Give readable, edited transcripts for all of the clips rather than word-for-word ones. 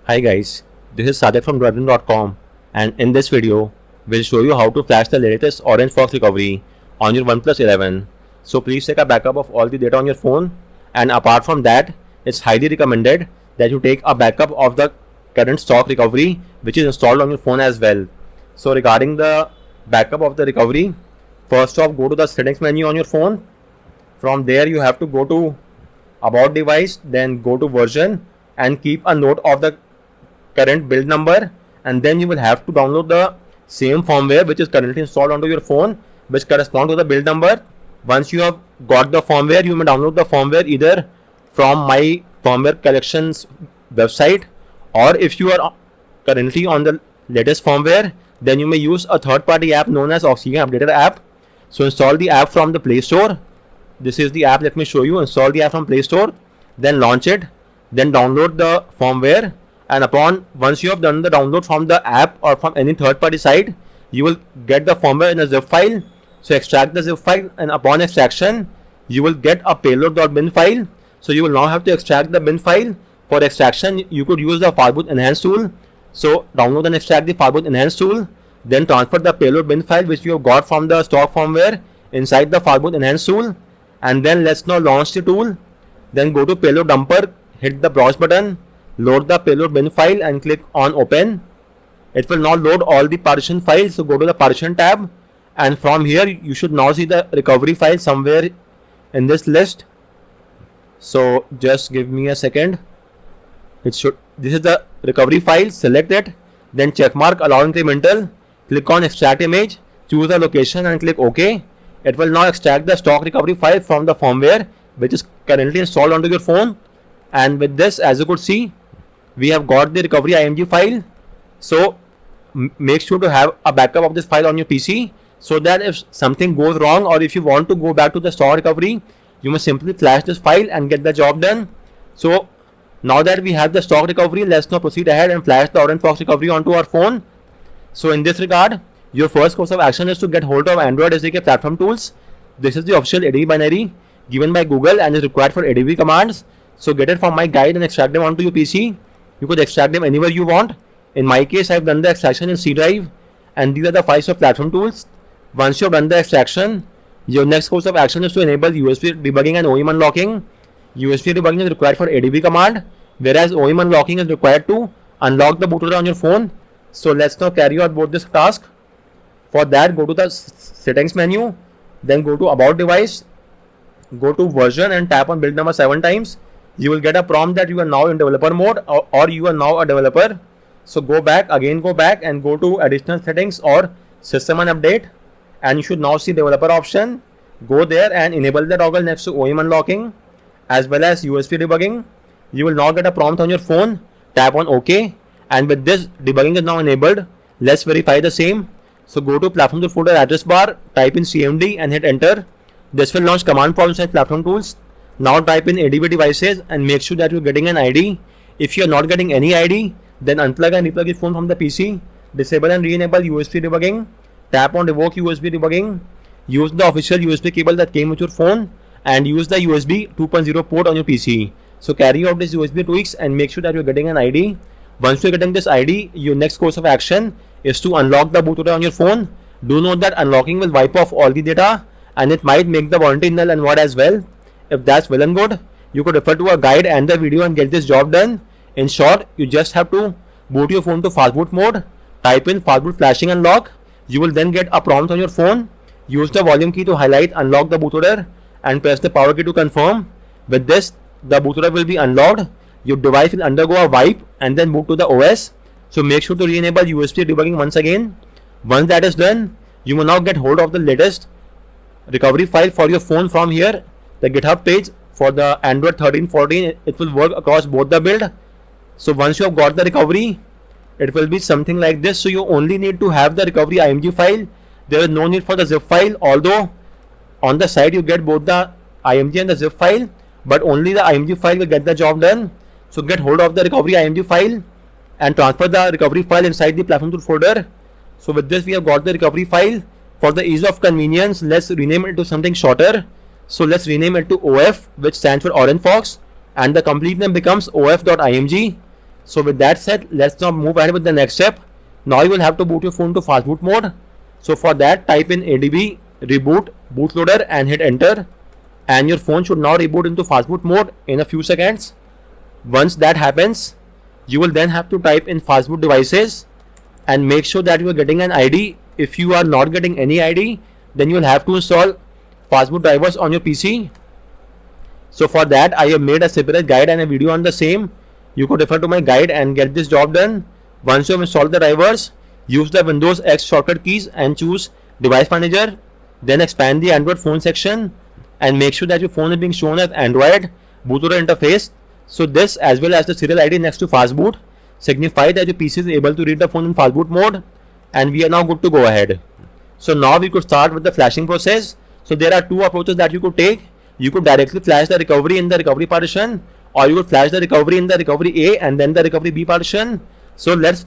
Hi guys, this is Sadik from Dwarden.com, and in this video, we'll show you how to flash the latest OrangeFox recovery on your OnePlus 11. So please take a backup of all the data on your phone, and apart from that, it's highly recommended that you take a backup of the current stock recovery which is installed on your phone as well. So regarding the backup of the recovery, first off go to the settings menu on your phone. From there you have to go to about device, then go to version and keep a note of the current build number, and then you will have to download the same firmware which is currently installed onto your phone which correspond to the build number. Once you have got the firmware, you may download the firmware either from my firmware collections website, or if you are currently on the latest firmware, then you may use a third-party app known as Oxygen Updater app. So install the app from the Play Store. This is the app, let me show you. Install the app from Play Store, then launch it, then download the firmware, and once you have done the download from the app or from any third-party site, you will get the firmware in a zip file. So extract the zip file, and upon extraction you will get a payload.bin file. So you will now have to extract the bin file. For extraction you could use the Fireboot Enhance tool. So download and extract the Fireboot Enhance tool, then transfer the payload bin file which you have got from the stock firmware inside the Fireboot Enhance tool, and then let's now launch the tool. Then go to payload dumper, hit the browse button, load the payload bin file and click on open. It will now load all the partition files. So go to the partition tab, and from here you should now see the recovery file somewhere in this list. So just give me a second. This is the recovery file. Select it, then check mark allow incremental, click on extract image, choose the location and click OK. It will now extract the stock recovery file from the firmware which is currently installed onto your phone. And with this, as you could see, we have got the recovery img file. So make sure to have a backup of this file on your PC, so that if something goes wrong or if you want to go back to the stock recovery, you must simply flash this file and get the job done. So now that we have the stock recovery, let's now proceed ahead and flash the OrangeFox recovery onto our phone. So in this regard, your first course of action is to get hold of Android SDK platform tools. This is the official ADB binary given by Google and is required for ADB commands. So get it from my guide and extract them onto your PC. You could extract them anywhere you want. In my case, I have done the extraction in C drive, and these are the files of platform tools. Once you have done the extraction, your next course of action is to enable USB debugging and OEM unlocking. USB debugging is required for ADB command, whereas OEM unlocking is required to unlock the bootloader on your phone. So let's now carry out both this task. For that, go to the settings menu, then go to about device, go to version and tap on build number 7 times. You will get a prompt that you are now in developer mode or you are now a developer. So go back and go to additional settings or system and update, and you should now see developer option. Go there and enable the toggle next to OEM unlocking as well as USB debugging. You will now get a prompt on your phone. Tap on OK, and with this, debugging is now enabled. Let's verify the same. So go to platform tool folder address bar, type in CMD and hit enter. This will launch command prompt inside platform tools. Now type in ADB devices and make sure that you're getting an ID. If you're not getting any ID, then unplug and replug your phone from the PC. Disable and re-enable USB debugging. Tap on revoke USB debugging. Use the official USB cable that came with your phone and use the USB 2.0 port on your PC. So carry out this USB tweaks and make sure that you're getting an ID. Once you're getting this ID, your next course of action is to unlock the bootloader on your phone. Do note that unlocking will wipe off all the data and it might make the warranty null and void as well. If that's well and good, you could refer to a guide and the video and get this job done. In short, you just have to boot your phone to fastboot mode, type in fastboot flashing unlock. You will then get a prompt on your phone. Use the volume key to highlight unlock the bootloader and press the power key to confirm. With this, the bootloader will be unlocked. Your device will undergo a wipe and then boot to the OS. So make sure to re-enable USB debugging once again. Once that is done, you will now get hold of the latest recovery file for your phone from here. The GitHub page for the Android 13-14, it will work across both the build. So once you have got the recovery, it will be something like this. So you only need to have the recovery img file. There is no need for the zip file, although on the site you get both the img and the zip file, but only the img file will get the job done. So get hold of the recovery img file and transfer the recovery file inside the platform tool folder. So with this, we have got the recovery file. For the ease of convenience, let's rename it to something shorter. So let's rename it to OF, which stands for OrangeFox, and the complete name becomes of.img. So with that said, let's now move ahead with the next step. Now you will have to boot your phone to fast boot mode. So for that, type in adb reboot bootloader and hit enter, and your phone should now reboot into fast boot mode in a few seconds. Once that happens, you will then have to type in fast boot devices and make sure that you are getting an ID. If you are not getting any ID, then you will have to install fast boot drivers on your PC. So for that, I have made a separate guide and a video on the same. You could refer to my guide and get this job done. Once you have installed the drivers, use the Windows X shortcut keys and choose Device Manager. Then expand the Android phone section and make sure that your phone is being shown as Android bootloader interface. So this, as well as the serial ID next to fastboot, signify that your PC is able to read the phone in fastboot mode, and we are now good to go ahead. So now we could start with the flashing process. So there are two approaches that you could take. You could directly flash the recovery in the recovery partition, or you could flash the recovery in the recovery A and then the recovery B partition. So let's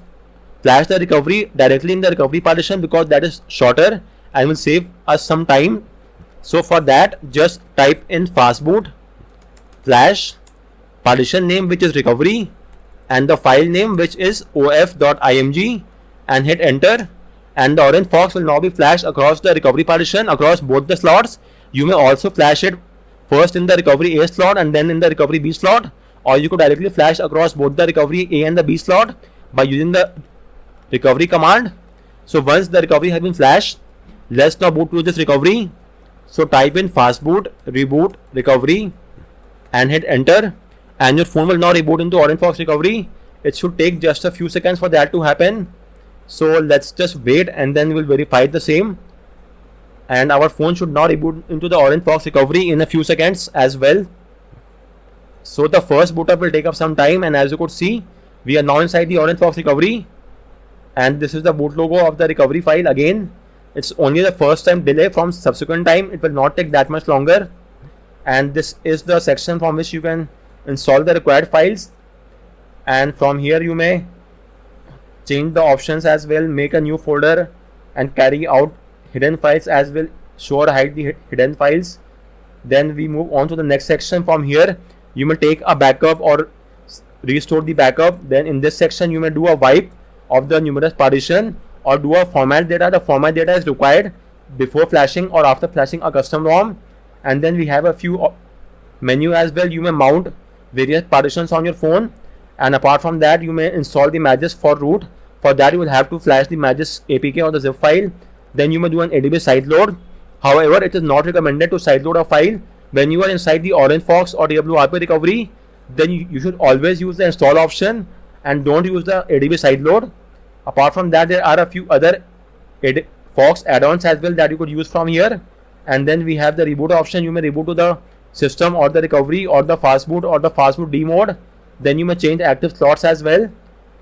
flash the recovery directly in the recovery partition because that is shorter and will save us some time. So for that, just type in fastboot flash partition name, which is recovery, and the file name, which is of.img, and hit enter, and the orange fox will now be flashed across the recovery partition across both the slots. You may also flash it first in the recovery A slot and then in the recovery B slot, or you could directly flash across both the recovery A and the B slot by using the recovery command. So once the recovery has been flashed, let's now boot to this recovery. So type in fastboot reboot recovery and hit enter, and your phone will now reboot into Orange Fox recovery. It should take just a few seconds for that to happen. So let's just wait and then we'll verify the same. And our phone should now reboot into the Orange Fox recovery in a few seconds as well. So the first boot up will take up some time, and as you could see, we are now inside the Orange Fox recovery. And this is the boot logo of the recovery file again. It's only the first time delay. From subsequent time, it will not take that much longer. And this is the section from which you can install the required files, and from here you may change the options as well, make a new folder and carry out hidden files as well, show or hide the hidden files. Then we move on to the next section. From here you may take a backup or restore the backup. Then in this section you may do a wipe of the numerous partition or do a format data. The format data is required before flashing or after flashing a custom ROM. And then we have a few menu as well. You may mount various partitions on your phone, and apart from that you may install the Magis for root. For that you will have to flash the Magis APK or the zip file. Then you may do an ADB sideload. However, it is not recommended to sideload a file when you are inside the Orange Fox or DWRP recovery. Then you should always use the install option and don't use the ADB sideload. Apart from that, there are a few other Fox add-ons as well that you could use from here. And then we have the reboot option. You may reboot to the system or the recovery or the fastboot or the fastboot D mode. Then you may change the active slots as well.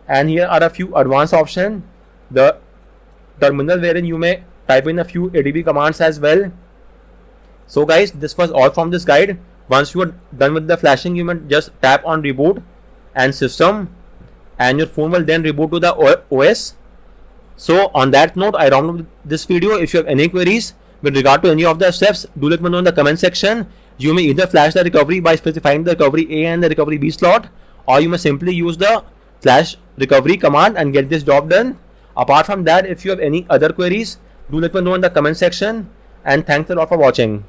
And here are a few advanced options. The terminal wherein you may type in a few ADB commands as well. So guys, this was all from this guide. Once you are done with the flashing, you may just tap on reboot and system, and your phone will then reboot to the OS. So on that note, I round up this video. If you have any queries with regard to any of the steps, do let me know in the comment section. You may either flash the recovery by specifying the recovery A and the recovery B slot, or you may simply use the flash recovery command and get this job done. Apart from that, if you have any other queries, do let me know in the comment section, and thanks a lot for watching.